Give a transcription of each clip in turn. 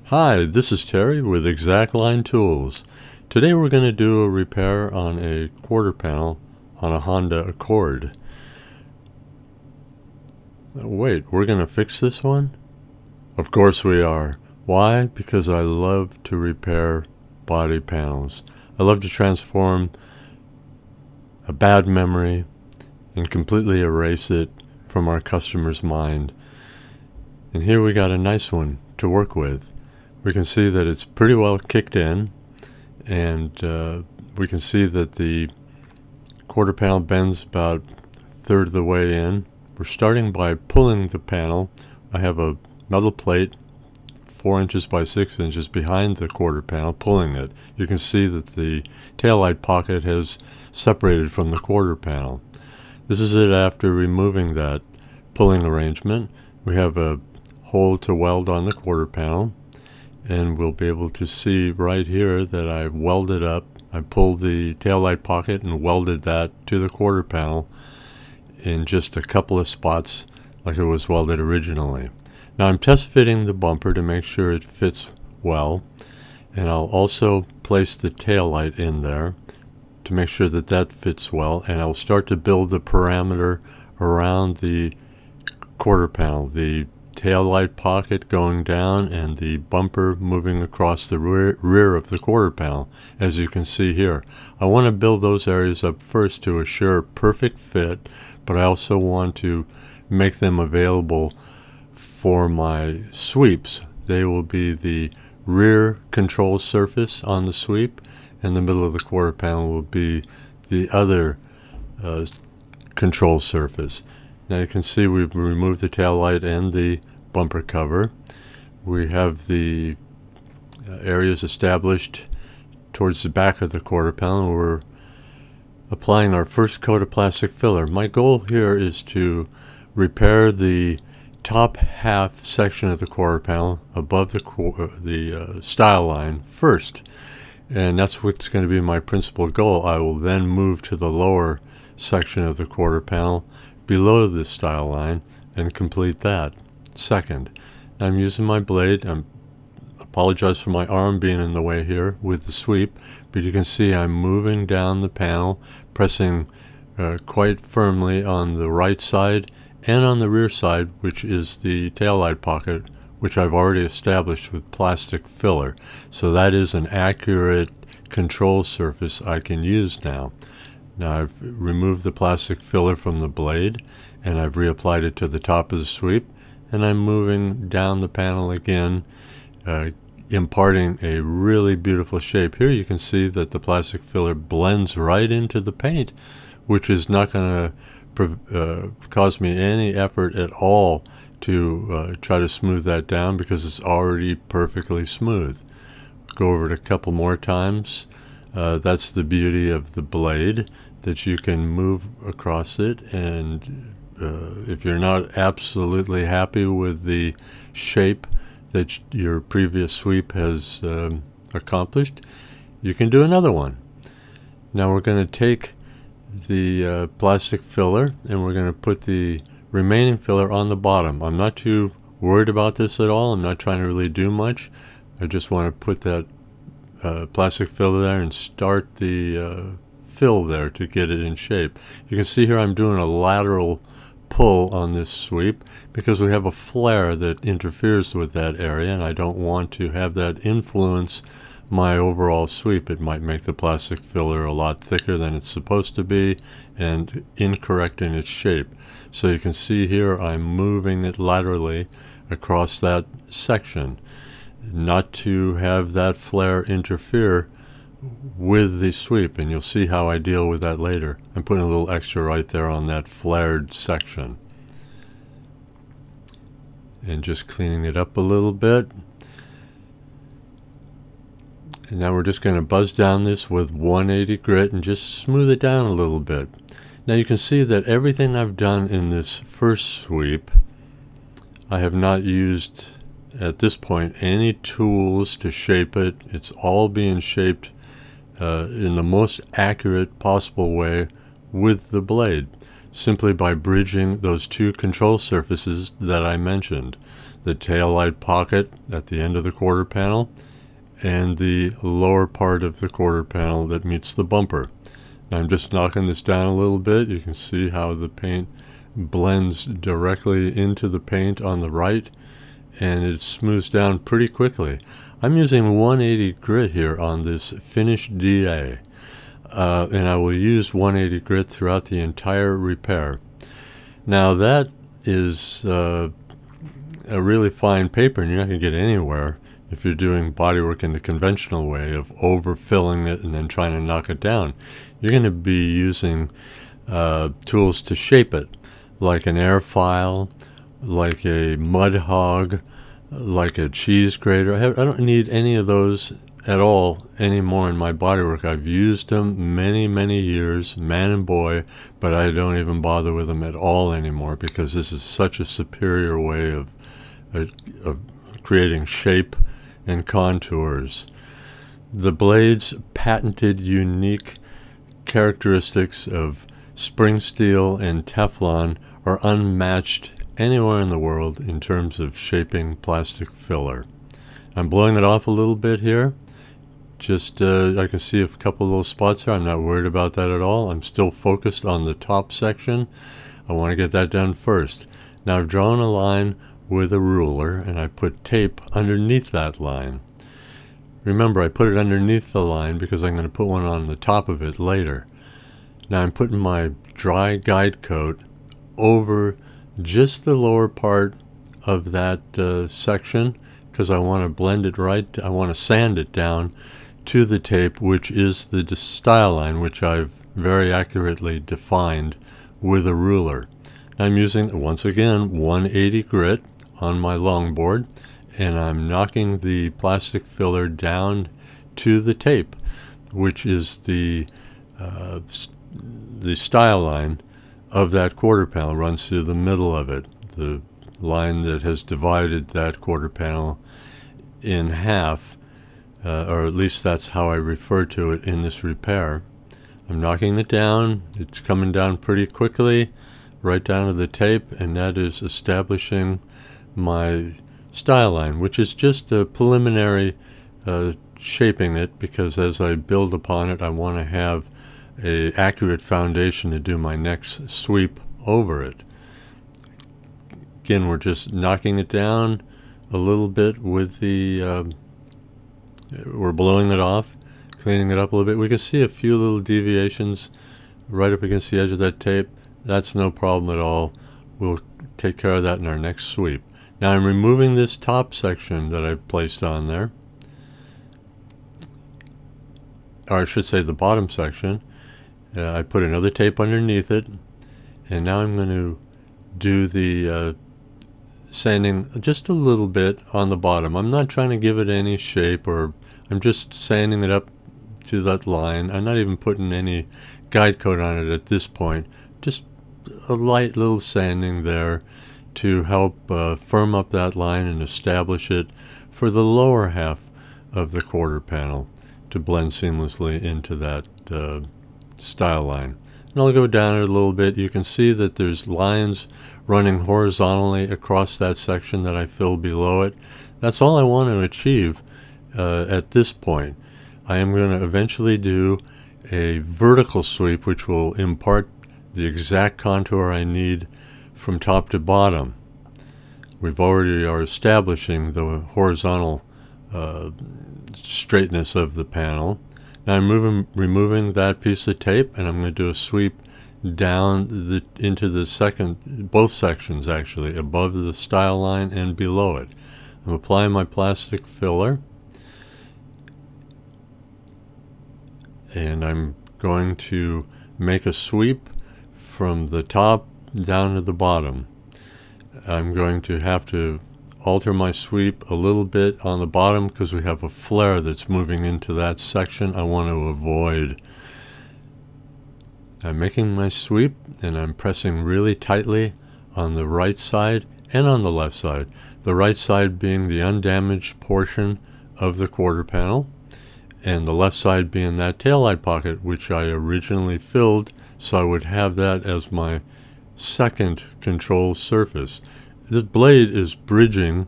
Hi, this is Terry with Exactline Tools. Today we're going to do a repair on a quarter panel on a Honda Accord. Wait, we're going to fix this one? Of course we are. Why? Because I love to repair body panels. I love to transform a bad memory and completely erase it from our customer's mind. And here we got a nice one to work with. We can see that it's pretty well kicked in, and we can see that the quarter panel bends about a third of the way in. We're starting by pulling the panel. I have a metal plate 4 inches by 6 inches behind the quarter panel, pulling it. You can see that the taillight pocket has separated from the quarter panel. This is it after removing that pulling arrangement. We have a hole to weld on the quarter panel, and we'll be able to see right here that I welded up. I pulled the taillight pocket and welded that to the quarter panel in just a couple of spots like it was welded originally. Now I'm test fitting the bumper to make sure it fits well, and I'll also place the taillight in there to make sure that that fits well, and I'll start to build the parameter around the quarter panel, the taillight pocket going down and the bumper moving across the rear of the quarter panel, as you can see here. I want to build those areas up first to assure perfect fit, but I also want to make them available for my sweeps. They will be the rear control surface on the sweep, and the middle of the quarter panel will be the other control surface. Now you can see we've removed the tail light and the bumper cover. We have the areas established towards the back of the quarter panel. We're applying our first coat of plastic filler. My goal here is to repair the top half section of the quarter panel above the style line first, and that's what's going to be my principal goal. I will then move to the lower section of the quarter panel below the style line and complete that second. I'm using my blade. I apologize for my arm being in the way here with the sweep, but you can see I'm moving down the panel, pressing quite firmly on the right side and on the rear side, which is the taillight pocket, which I've already established with plastic filler. So that is an accurate control surface I can use now. Now I've removed the plastic filler from the blade, and I've reapplied it to the top of the sweep, and I'm moving down the panel again, imparting a really beautiful shape. Here you can see that the plastic filler blends right into the paint, which is not going to cause me any effort at all to try to smooth that down, because it's already perfectly smooth. Go over it a couple more times. That's the beauty of the blade, that you can move across it, and if you're not absolutely happy with the shape that your previous sweep has accomplished, you can do another one. Now we're going to take the plastic filler and we're going to put the remaining filler on the bottom. I'm not too worried about this at all. I'm not trying to really do much. I just want to put that plastic filler there and start the fill there to get it in shape. You can see here I'm doing a lateral pull on this sweep because we have a flare that interferes with that area, and I don't want to have that influence my overall sweep. It might make the plastic filler a lot thicker than it's supposed to be and incorrect in its shape. So you can see here I'm moving it laterally across that section, not to have that flare interfere with the sweep, and you'll see how I deal with that later. I'm putting a little extra right there on that flared section and just cleaning it up a little bit. And now we're just going to buzz down this with 180 grit and just smooth it down a little bit. Now you can see that everything I've done in this first sweep, I have not used at this point any tools to shape it. It's all being shaped in the most accurate possible way with the blade, simply by bridging those two control surfaces that I mentioned. the taillight pocket at the end of the quarter panel, and the lower part of the quarter panel that meets the bumper. Now I'm just knocking this down a little bit. You can see how the paint blends directly into the paint on the right, and it smooths down pretty quickly. I'm using 180 grit here on this finish DA, and I will use 180 grit throughout the entire repair. Now that is a really fine paper, and you're not going to get anywhere if you're doing bodywork in the conventional way of overfilling it and then trying to knock it down. You're going to be using tools to shape it, like an air file, like a mud hog, like a cheese grater. I don't need any of those at all anymore in my bodywork. I've used them many years, man and boy, but I don't even bother with them at all anymore, because this is such a superior way of creating shape and contours. The blade's patented unique characteristics of spring steel and Teflon are unmatched anywhere in the world in terms of shaping plastic filler. I'm blowing it off a little bit here. Just I can see a couple of little spots here. I'm not worried about that at all. I'm still focused on the top section. I want to get that done first. Now I've drawn a line with a ruler, and I put tape underneath that line. Remember, I put it underneath the line because I'm going to put one on the top of it later. Now I'm putting my dry guide coat over just the lower part of that section, because I want to blend it right. I want to sand it down to the tape, which is the style line, which I've very accurately defined with a ruler. I'm using, once again, 180 grit on my longboard, and I'm knocking the plastic filler down to the tape, which is the style line of that quarter panel. Runs through the middle of it, the line that has divided that quarter panel in half, or at least that's how I refer to it in this repair. I'm knocking it down. It's coming down pretty quickly, right down to the tape, and that is establishing my style line, which is just a preliminary shaping it, because as I build upon it, I want to have an accurate foundation to do my next sweep over it. Again, we're just knocking it down a little bit with the, we're blowing it off, cleaning it up a little bit. We can see a few little deviations right up against the edge of that tape. That's no problem at all. We'll take care of that in our next sweep. Now I'm removing this top section that I've placed on there, or I should say the bottom section. I put another tape underneath it, and now I'm going to do the sanding just a little bit on the bottom. I'm not trying to give it any shape, or I'm just sanding it up to that line. I'm not even putting any guide coat on it at this point. Just a light little sanding there to help firm up that line and establish it for the lower half of the quarter panel to blend seamlessly into that style line. And I'll go down it a little bit. You can see that there's lines running horizontally across that section that I filled below it. That's all I want to achieve at this point. I am going to eventually do a vertical sweep, which will impart the exact contour I need from top to bottom. We've already are establishing the horizontal straightness of the panel. Now I'm removing that piece of tape, and I'm going to do a sweep down into the both sections actually, above the style line and below it. I'm applying my plastic filler, and I'm going to make a sweep from the top down to the bottom. I'm going to have to alter my sweep a little bit on the bottom because we have a flare that's moving into that section I want to avoid. I'm making my sweep, and I'm pressing really tightly on the right side and on the left side. The right side being the undamaged portion of the quarter panel, and the left side being that taillight pocket which I originally filled, so I would have that as my second control surface. this blade is bridging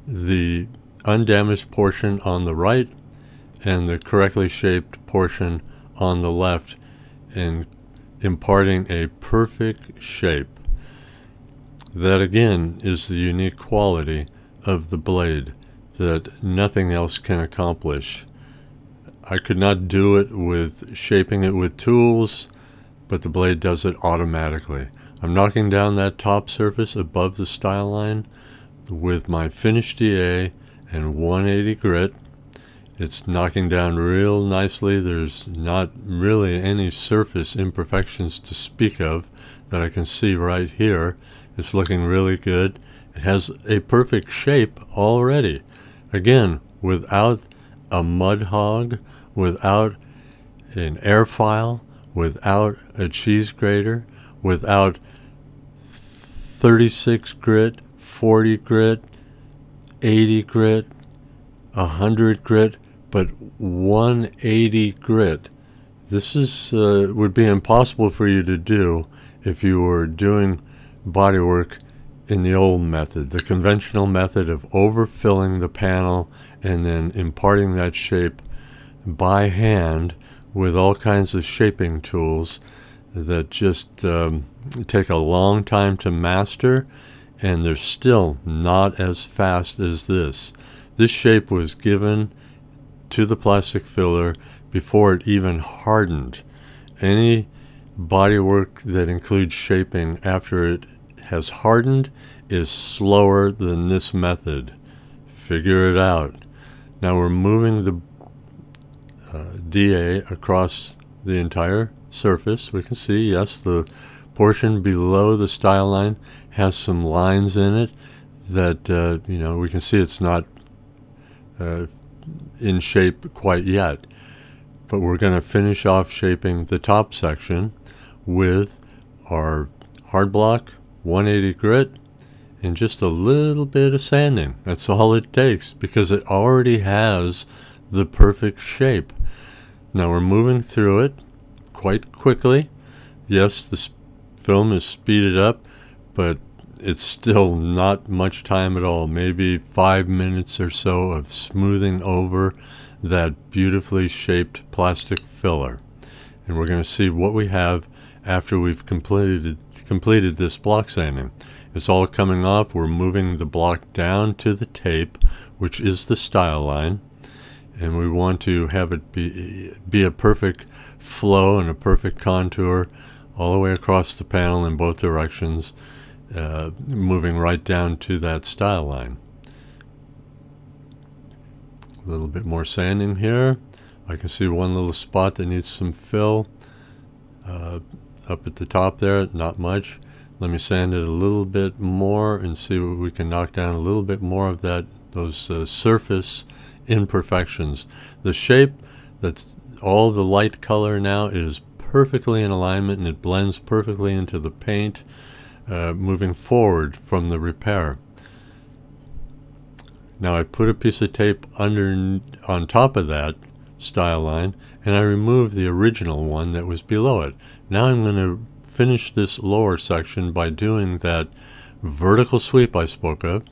the undamaged portion on the right and the correctly shaped portion on the left, and imparting a perfect shape. That again is the unique quality of the blade that nothing else can accomplish. I could not do it with shaping it with tools, but the blade does it automatically. I'm knocking down that top surface above the style line with my finish DA and 180 grit. It's knocking down real nicely. There's not really any surface imperfections to speak of that I can see right here. It's looking really good. It has a perfect shape already. Again, without a mud hog, without an air file, without a cheese grater, without 36 grit, 40 grit, 80 grit, 100 grit, but 180 grit. This is would be impossible for you to do if you were doing bodywork in the old method, the conventional method of overfilling the panel and then imparting that shape by hand with all kinds of shaping tools that just take a long time to master, and they're still not as fast as this. This shape was given to the plastic filler before it even hardened. Any bodywork that includes shaping after it has hardened is slower than this method. Figure it out. Now we're moving the DA across the entire surface. We can see, yes, the portion below the style line has some lines in it that you know, we can see it's not in shape quite yet, but we're going to finish off shaping the top section with our hard block, 180 grit, and just a little bit of sanding. That's all it takes, because it already has the perfect shape. Now we're moving through it quite quickly. Yes, the film is speeded up, but it's still not much time at all. Maybe 5 minutes or so of smoothing over that beautifully shaped plastic filler. And we're going to see what we have after we've completed this block sanding. It's all coming off. We're moving the block down to the tape, which is the style line, and we want to have it be a perfect flow and a perfect contour all the way across the panel in both directions, moving right down to that style line. A little bit more sanding here. I can see one little spot that needs some fill up at the top there, not much. Let me sand it a little bit more and see what we can knock down a little bit more of those surface imperfections. The shape, that's all the light color now, is perfectly in alignment, and it blends perfectly into the paint moving forward from the repair. Now I put a piece of tape on top of that style line, and I removed the original one that was below it. Now I'm going to finish this lower section by doing that vertical sweep I spoke of.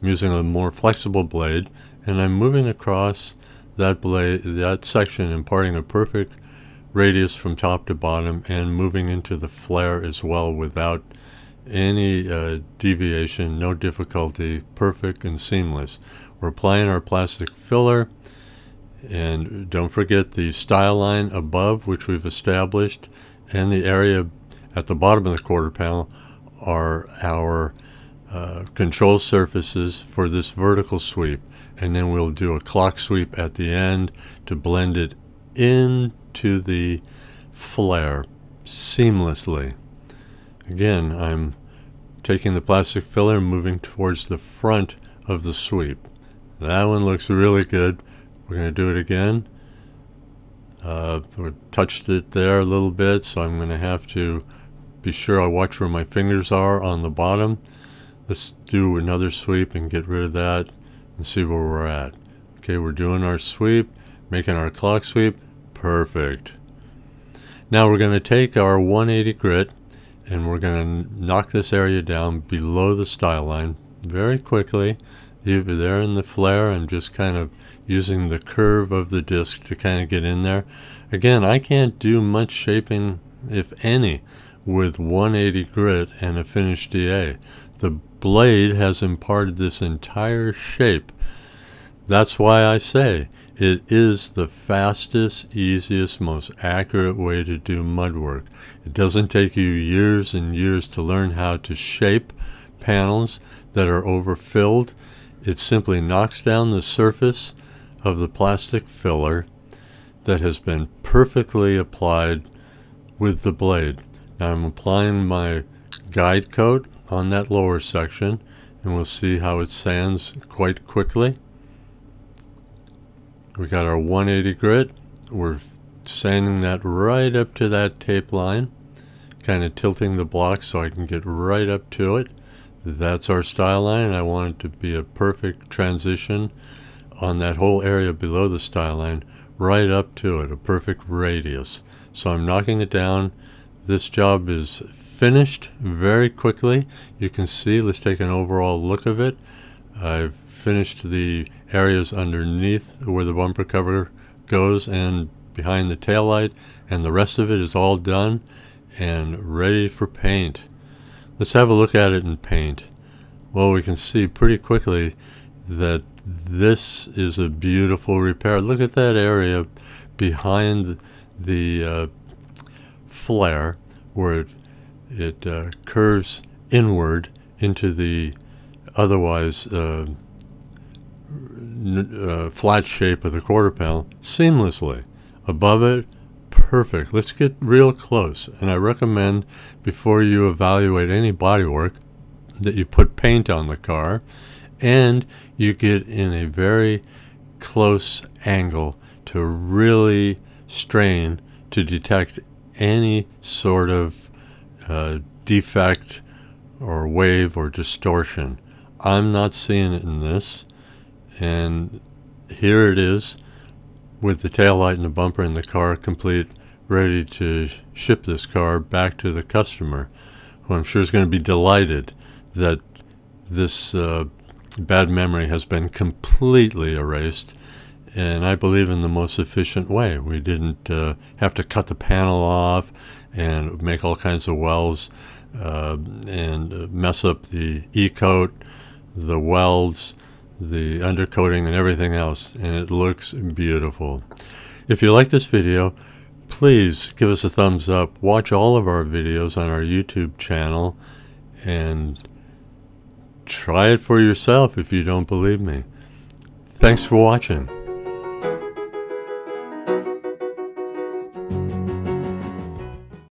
I'm using a more flexible blade, and I'm moving across that blade, that section, imparting a perfect radius from top to bottom, and moving into the flare as well without any deviation, no difficulty, perfect and seamless. We're applying our plastic filler, and don't forget the style line above, which we've established, and the area at the bottom of the quarter panel are our control surfaces for this vertical sweep, and then we'll do a clock sweep at the end to blend it into the flare seamlessly. Again, I'm taking the plastic filler and moving towards the front of the sweep. That one looks really good. We're going to do it again. We touched it there a little bit, so I'm going to have to be sure I watch where my fingers are on the bottom. Let's do another sweep and get rid of that and see where we're at. Okay, we're doing our sweep, making our clock sweep. Perfect. Now we're going to take our 180 grit and we're going to knock this area down below the style line very quickly. Either there in the flare, I'm just kind of using the curve of the disc to kind of get in there. Again, I can't do much shaping, if any, with 180 grit and a finished DA. The blade has imparted this entire shape. That's why I say it is the fastest, easiest, most accurate way to do mud work. It doesn't take you years and years to learn how to shape panels that are overfilled. It simply knocks down the surface of the plastic filler that has been perfectly applied with the blade. Now I'm applying my guide coat on that lower section, and we'll see how it sands quite quickly. We got our 180 grit. We're sanding that right up to that tape line, kind of tilting the block so I can get right up to it. That's our style line, and I want it to be a perfect transition on that whole area below the style line, right up to it, a perfect radius. So I'm knocking it down. This job is finished very quickly. You can see, let's take an overall look of it. I've finished the areas underneath where the bumper cover goes and behind the tail light, and the rest of it is all done and ready for paint. Let's have a look at it in paint. Well, we can see pretty quickly that this is a beautiful repair. Look at that area behind the flare where it curves inward into the otherwise flat shape of the quarter panel seamlessly. Above it, perfect. Let's get real close, and I recommend before you evaluate any bodywork that you put paint on the car and you get in a very close angle to really strain to detect any sort of defect or wave or distortion. I'm not seeing it in this, and here it is with the tail light and the bumper and the car complete, ready to ship this car back to the customer, who I'm sure is going to be delighted that this bad memory has been completely erased, and I believe in the most efficient way. We didn't have to cut the panel off and make all kinds of welds and mess up the E-coat, the welds, the undercoating, and everything else, and it looks beautiful. If you like this video, please give us a thumbs up. Watch all of our videos on our YouTube channel and try it for yourself if you don't believe me. Thanks for watching.